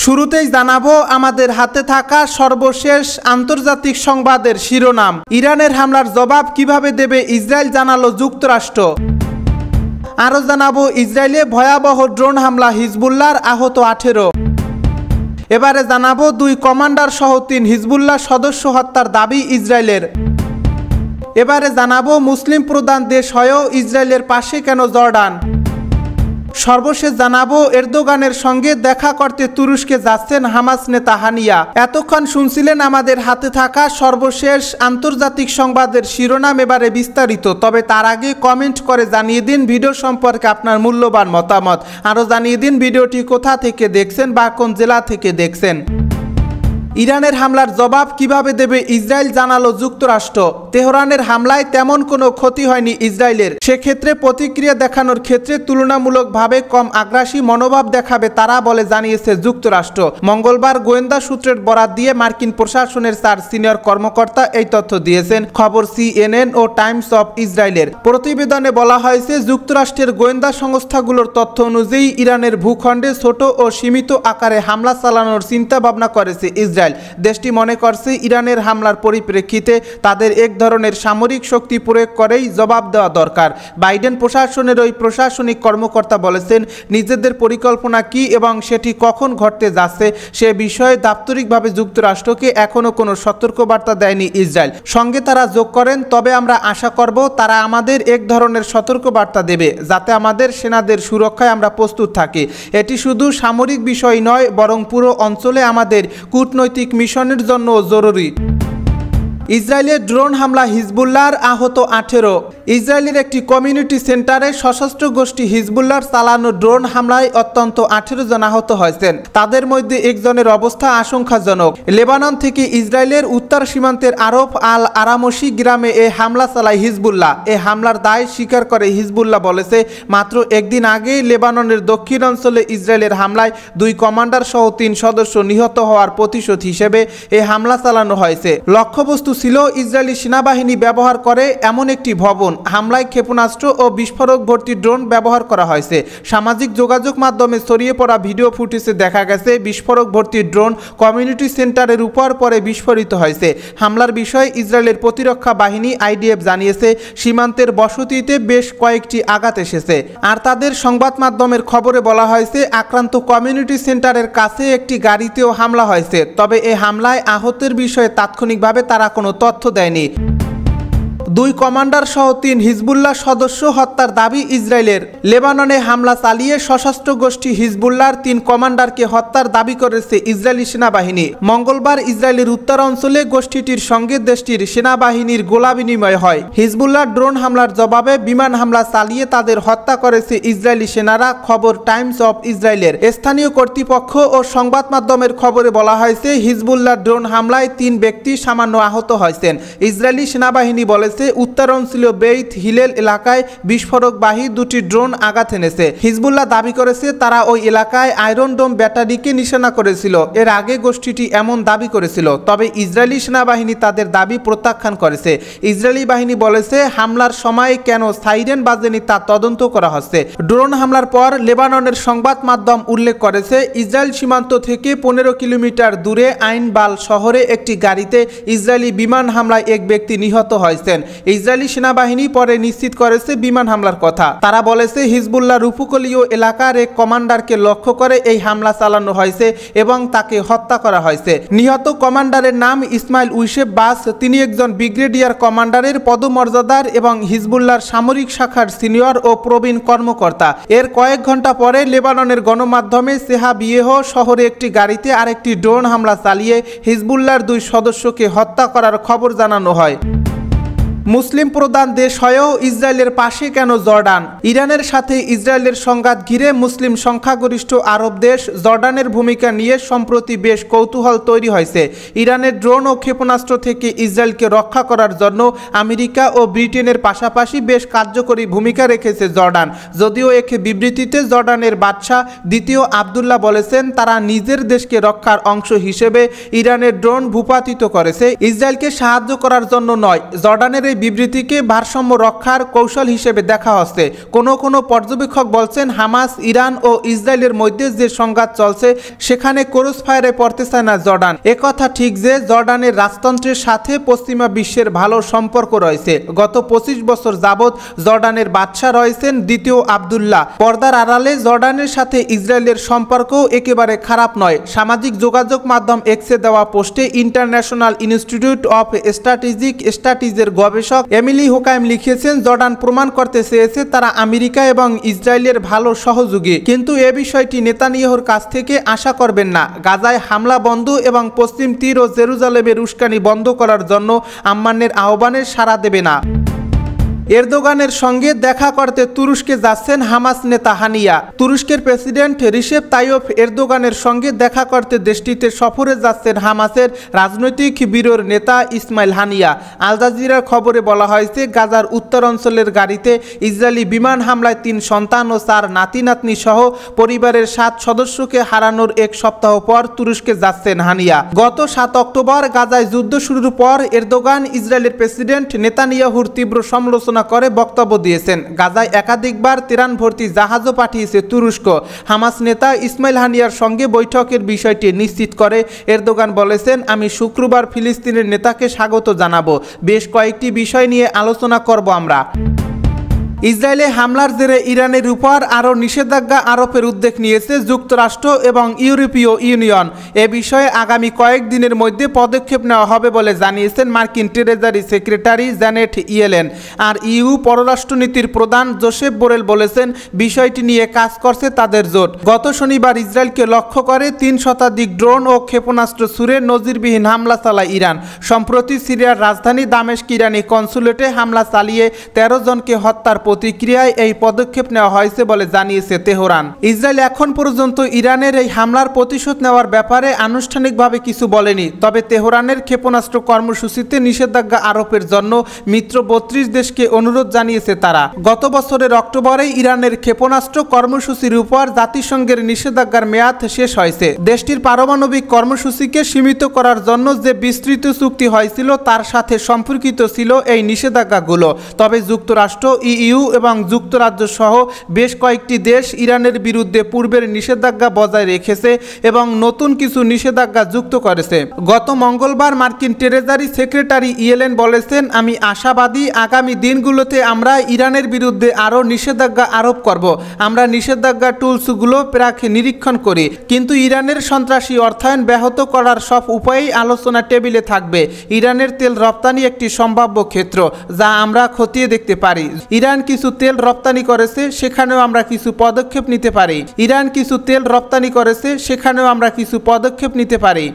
শুরুতেই জানাবো আমাদের হাতে থাকা সর্বশেষ আন্তর্জাতিক সংবাদের শিরোনাম। ইরানের হামলার জবাব কিভাবে দেবে ইসরায়েল, জানালো যুক্তরাষ্ট্র। আরও জানাবো ইসরায়েলে ভয়াবহ ড্রোন হামলা, হিজবুল্লাহর আহত 18। এবারে জানাবো 2 কমান্ডার সহ 3 হিজবুল্লাহ সদস্য হত্যার দাবি ইসরায়েলের। এবারে জানাবো মুসলিম প্রধান দেশ হয়েও ইসরায়েলের পাশে কেন জর্ডান। সর্বশেষ জানাবো এরদোগানের সঙ্গে দেখা করতে তুরস্কে যাচ্ছেন হামাস নেতা হানিয়া। এতক্ষণ শুনছিলেন আমাদের হাতে থাকা সর্বশেষ আন্তর্জাতিক সংবাদের শিরোনাম, এবারে বিস্তারিত। তবে তার আগে কমেন্ট করে জানিয়ে দিন ভিডিও সম্পর্কে আপনার মূল্যবান মতামত। আরও জানিয়ে দিন ভিডিওটি কোথা থেকে দেখছেন বা কোন জেলা থেকে দেখছেন। ইরানের হামলার জবাব কিভাবে দেবে ইসরায়েল, জানালো যুক্তরাষ্ট্র। তেহরানের হামলায় তেমন কোনো ক্ষতি হয়নি ইসরায়েলের, সেক্ষেত্রে প্রতিক্রিয়া দেখানোর ক্ষেত্রে তুলনামূলকভাবে কম আগ্রাসী মনোভাব দেখাবে তারা বলে জানিয়েছে যুক্তরাষ্ট্র। মঙ্গলবার গোয়েন্দা সূত্রের বরাত দিয়ে মার্কিন প্রশাসনের 4 সিনিয়র কর্মকর্তা এই তথ্য দিয়েছেন। খবর CNN ও টাইমস অফ ইসরায়েলের। প্রতিবেদনে বলা হয়েছে যুক্তরাষ্ট্রের গোয়েন্দা সংস্থাগুলোর তথ্য অনুযায়ী ইরানের ভূখণ্ডে ছোট ও সীমিত আকারে হামলা চালানোর চিন্তা ভাবনা করেছে ইসরায়েল। দেশটি মনে করছে ইরানের হামলার পরিপ্রেক্ষিতে তাদের এক ধরনের সামরিক শক্তি প্রয়োগ করেই জবাব দেওয়া দরকার। বাইডেন প্রশাসনের ওই প্রশাসনিক কর্মকর্তা বলেছেন, নিজেদের পরিকল্পনা কি এবং সেটি কখন ঘটতে যাচ্ছে সে বিষয়ে দাপ্তরিকভাবে যুক্তরাষ্ট্রকে এখনও কোনো সতর্কবার্তা দেয়নি ইসরায়েল। সঙ্গে তারা যোগ করেন, তবে আমরা আশা করব তারা আমাদের এক ধরনের সতর্কবার্তা দেবে যাতে আমাদের সেনাদের সুরক্ষায় আমরা প্রস্তুত থাকি। এটি শুধু সামরিক বিষয় নয়, বরং পুরো অঞ্চলে আমাদের কূটনৈতিক মিশনের জন্য জরুরি। ইসরায়েলের ড্রোন হামলা, হিজবুল্লাহর আহত 18। ইসরায়েলের একটি কমিউনিটি সেন্টারে সশস্ত্র গোষ্ঠী হিজবুল্লাহর চালানো ড্রোন হামলায় অন্তত 18 জন আহত হয়েছেন। তাদের মধ্যে একজনের অবস্থা আশঙ্কাজনক। লেবানন থেকে ইসরায়েলের উত্তর সীমান্তের আরব আল আরামসি গ্রামে এ হামলা চালায় হিজবুল্লাহ। এ হামলার দায় স্বীকার করে হিজবুল্লাহ বলেছে, মাত্র একদিন আগেই লেবাননের দক্ষিণ অঞ্চলে ইসরায়েলের হামলায় 2 কমান্ডার সহ 3 সদস্য নিহত হওয়ার প্রতিশোধ হিসেবে এ হামলা চালানো হয়েছে। লক্ষ্যবস্তু ছিল ইসরায়েলি সেনাবাহিনী ব্যবহার করে এমন একটি ভবন। হামলায় ক্ষেপণাস্ত্র ও বিস্ফোরক ভর্তি ড্রোন ব্যবহার করা হয়েছে। সামাজিক যোগাযোগ মাধ্যমে ছড়িয়ে পড়া ভিডিও ফুটেজে দেখা গেছে বিস্ফোরক ভর্তি ড্রোন কমিউনিটি সেন্টারের উপর পরে বিস্ফোরিত হয়েছে। হামলার বিষয়ে ইসরায়েলের প্রতিরক্ষা বাহিনী IDF জানিয়েছে, সীমান্তের বসতিতে বেশ কয়েকটি আঘাত এসেছে। আর তাদের সংবাদ মাধ্যমের খবরে বলা হয়েছে আক্রান্ত কমিউনিটি সেন্টারের কাছে একটি গাড়িতেও হামলা হয়েছে। তবে এ হামলায় আহতের বিষয়ে তাৎক্ষণিকভাবে তারা কোনো তথ্য দেয়নি। 2 কমান্ডার সহ 3 হিজবুল্লাহ সদস্য হত্যার দাবি ইসরায়েলের। লেবাননে হামলা চালিয়ে সশস্ত্র গোষ্ঠী হিজবুল্লাহর 3 কমান্ডারকে হত্যার দাবি করেছে ইসরায়েলি সেনাবাহিনী। মঙ্গলবার ইসরায়েলের উত্তর অঞ্চলে গোষ্ঠীটির সঙ্গে দেশটির সেনাবাহিনীর গোলা বিনিময় হয়। হিজবুল্লাহর ড্রোন হামলার জবাবে বিমান হামলা চালিয়ে তাদের হত্যা করেছে ইসরায়েলি সেনারা। খবর টাইমস অফ ইসরায়েলের। স্থানীয় কর্তৃপক্ষ ও সংবাদ মাধ্যমের খবরে বলা হয়েছে, হিজবুল্লাহর ড্রোন হামলায় 3 ব্যক্তি সামান্য আহত হয়েছেন। ইসরায়েলি সেনাবাহিনী বলেছে উত্তরাঞ্চলীয় বেইত হিলেল এলাকায় বিস্ফোরকবাহী 2টি ড্রোন আঘাত এনেছে। হিজবুল্লাহ দাবি করেছে তারা ওই এলাকায় আয়রন ডোম ব্যাটারিকে নিশানা করেছিল। এর আগে গোষ্ঠীটি এমন দাবি করেছিল, তবে ইসরায়েলি সেনাবাহিনী তাদের দাবি প্রত্যাখ্যান করেছে। ইসরায়েলি বাহিনী বলেছে হামলার সময় কেন সাইরেন বাজেনি তা তদন্ত করা হচ্ছে। ড্রোন হামলার পর লেবাননের সংবাদ মাধ্যম উল্লেখ করেছে, ইসরায়েল সীমান্ত থেকে 15 কিলোমিটার দূরে আইনবাল শহরে একটি গাড়িতে ইসরায়েলি বিমান হামলায় এক ব্যক্তি নিহত হয়েছেন। ইসরায়েলি সেনাবাহিনী পরে নিশ্চিত করেছে বিমান হামলার কথা। তারা বলেছে হিজবুল্লাহর উপকূলীয় এলাকার এক কমান্ডারকে লক্ষ্য করে এই হামলা চালানো হয়েছে এবং তাকে হত্যা করা হয়েছে। নিহত কমান্ডারের নাম ইসমাইল উইসেফ বাস। তিনি একজন ব্রিগেডিয়ার কমান্ডারের পদমর্যাদার এবং হিজবুল্লাহর সামরিক শাখার সিনিয়র ও প্রবীণ কর্মকর্তা। এর কয়েক ঘন্টা পরে লেবাননের গণমাধ্যমে সেহাবিয়েহ শহরে একটি গাড়িতে আরেকটি ড্রোন হামলা চালিয়ে হিজবুল্লাহর 2 সদস্যকে হত্যা করার খবর জানানো হয়। মুসলিম প্রধান দেশ হয়েও ইসরায়েলের পাশে কেন জর্ডান। ইরানের সাথে ইসরায়েলের সংঘাত ঘিরে মুসলিম সংখ্যাগরিষ্ঠ আরব দেশ জর্ডানের ভূমিকা নিয়ে সম্প্রতি বেশ কৌতূহল তৈরি হয়েছে। ইরানের ড্রোন ও ক্ষেপণাস্ত্র থেকে ইসরায়েলকে রক্ষা করার জন্য আমেরিকা ও ব্রিটেনের পাশাপাশি বেশ কার্যকরী ভূমিকা রেখেছে জর্ডান। যদিও এক বিবৃতিতে জর্ডানের বাদশাহ দ্বিতীয় আবদুল্লাহ বলেছেন তারা নিজের দেশকে রক্ষার অংশ হিসেবে ইরানের ড্রোন ভূপাতিত করেছে, ইসরায়েলকে সাহায্য করার জন্য নয়। জর্ডানের এই বিবৃতিকে ভারসাম্য রক্ষার কৌশল হিসেবে দেখা হচ্ছে। কোনো পর্যবেক্ষক বলছেন হামাস, ইরান ও ইসরায়েলের মধ্যে যে সংঘাত চলছে সেখানে ক্রস ফায়ারে পড়তেছে না জর্ডান। একথা ঠিক যে জর্ডানের রাজতন্ত্রের সাথে পশ্চিমা বিশ্বের ভালো সম্পর্ক রয়েছে। গত 25 বছর যাবৎ জর্ডানের বাদশা রয়েছেন দ্বিতীয় আবদুল্লাহ। পর্দার আড়ালে জর্ডানের সাথে ইসরায়েলের সম্পর্ক একেবারে খারাপ নয়। সামাজিক যোগাযোগ মাধ্যম এক্সে দেওয়া পোস্টে ইন্টারন্যাশনাল ইনস্টিটিউট অফ স্ট্র্যাটেজিক স্টাডিজের গবেষক এমিলি হোকাইম লিখেছেন, জর্ডান প্রমাণ করতে চেয়েছে তারা আমেরিকা এবং ইসরায়েলের ভালো সহযোগী, কিন্তু এ বিষয়টি নেতানিয়াহুর কাছ থেকে আশা করবেন না। গাজায় হামলা বন্ধ এবং পশ্চিম তীর ও জেরুজালেমের উস্কানি বন্ধ করার জন্য আম্মানের আহ্বানের সাড়া দেবে না। এরদোগানের সঙ্গে দেখা করতে তুরস্কে যাচ্ছেন হামাস নেতা হানিয়া। তুরস্কের প্রেসিডেন্ট রিসেপ তাইয়প এরদোগানের সঙ্গে দেখা করতে দেশটিতে সফরে যাচ্ছেন হামাসের রাজনৈতিক ব্যুরোর নেতা ইসমাইল হানিয়া। আল জাজিরার খবরে বলা হয়েছে, গাজার উত্তর অঞ্চলের গাড়িতে ইসরায়েলি বিমান হামলায় 3 সন্তান ও 4 নাতি নাতনি সহ পরিবারের 7 সদস্যকে হারানোর 1 সপ্তাহ পর তুরস্কে যাচ্ছেন হানিয়া। গত 7 অক্টোবর গাজায় যুদ্ধ শুরুর পর এরদোগান ইসরায়েলের প্রেসিডেন্ট নেতানিয়াহুর তীব্র সমালোচনা করে বক্তব্য দিয়েছেন। গাজায় একাধিকবার তেরান ভর্তি জাহাজও পাঠিয়েছে তুরস্ক। হামাস নেতা ইসমাইল হানিয়ার সঙ্গে বৈঠকের বিষয়টি নিশ্চিত করে এরদোগান বলেছেন, আমি শুক্রবার ফিলিস্তিনের নেতাকে স্বাগত জানাবো। বেশ কয়েকটি বিষয় নিয়ে আলোচনা করব আমরা। ইসরায়েলে হামলার জেরে ইরানের উপর আরও নিষেধাজ্ঞা আরোপের উদ্যোগ নিয়েছে যুক্তরাষ্ট্র এবং ইউরোপীয় ইউনিয়ন। এ বিষয়ে আগামী কয়েকদিনের মধ্যে পদক্ষেপ নেওয়া হবে বলে জানিয়েছেন মার্কিন ট্রেজারি সেক্রেটারি জ্যানেট ইয়েলেন। আর ইউ পররাষ্ট্রনীতির প্রধান জোসেফ বোরেল বলেছেন, বিষয়টি নিয়ে কাজ করছে তাদের জোট। গত শনিবার ইসরায়েলকে লক্ষ্য করে 3 শতাধিক ড্রোন ও ক্ষেপণাস্ত্র ছুড়ে নজিরবিহীন হামলা চালায় ইরান। সম্প্রতি সিরিয়ার রাজধানী দামেস্ক ইরানি কনসুলেটে হামলা চালিয়ে 13 জনকে হত্যার প্রতিক্রিয়ায় এই পদক্ষেপ নেওয়া হয়েছে বলে জানিয়েছে তেহরান। ইসরায়েল এখন পর্যন্ত ইরানের এই হামলার প্রতিশোধ নেওয়ার ব্যাপারে আনুষ্ঠানিকভাবে কিছু বলেনি, তবে তেহরানের ক্ষেপণাস্ত্র কর্মসূচিতে নিষেধাজ্ঞা আরোপের জন্য মিত্র 32 দেশকে অনুরোধ জানিয়েছে তারা। গত বছরের অক্টোবরে ইরানের ক্ষেপণাস্ত্র কর্মসূচির উপর জাতিসংঘের নিষেধাজ্ঞার মেয়াদ শেষ হয়েছে। দেশটির পারমাণবিক কর্মসূচিকে সীমিত করার জন্য যে বিস্তৃত চুক্তি হয়েছিল তার সাথে সম্পর্কিত ছিল এই নিষেধাজ্ঞাগুলো। তবে যুক্তরাষ্ট্র, ইইউ এবং যুক্তরাজ্য সহ বেশ কয়েকটি দেশ ইরানের বিরুদ্ধে পূর্বের নিষেধাজ্ঞা বজায় রেখেছে এবং নতুন কিছু নিষেধাজ্ঞা যুক্ত করেছে। গত মঙ্গলবার মার্কিন ট্রেজারি সেক্রেটারি ইয়েলেন বলেছেন, আমি আশাবাদী আগামী দিনগুলোতে আমরা ইরানের বিরুদ্ধে আরও নিষেধাজ্ঞা আরোপ করব। আমরা নিষেধাজ্ঞা টুলসগুলো প্রাক নিরীক্ষণ করি, কিন্তু ইরানের সন্ত্রাসী অর্থায়ন ব্যাহত করার সব উপায়েই আলোচনা টেবিলে থাকবে। ইরানের তেল রপ্তানি একটি সম্ভাব্য ক্ষেত্র যা আমরা খতিয়ে দেখতে পারি। ইরান কিছু তেল রপ্তানি করেছে, সেখানেও আমরা কিছু পদক্ষেপ নিতে পারি।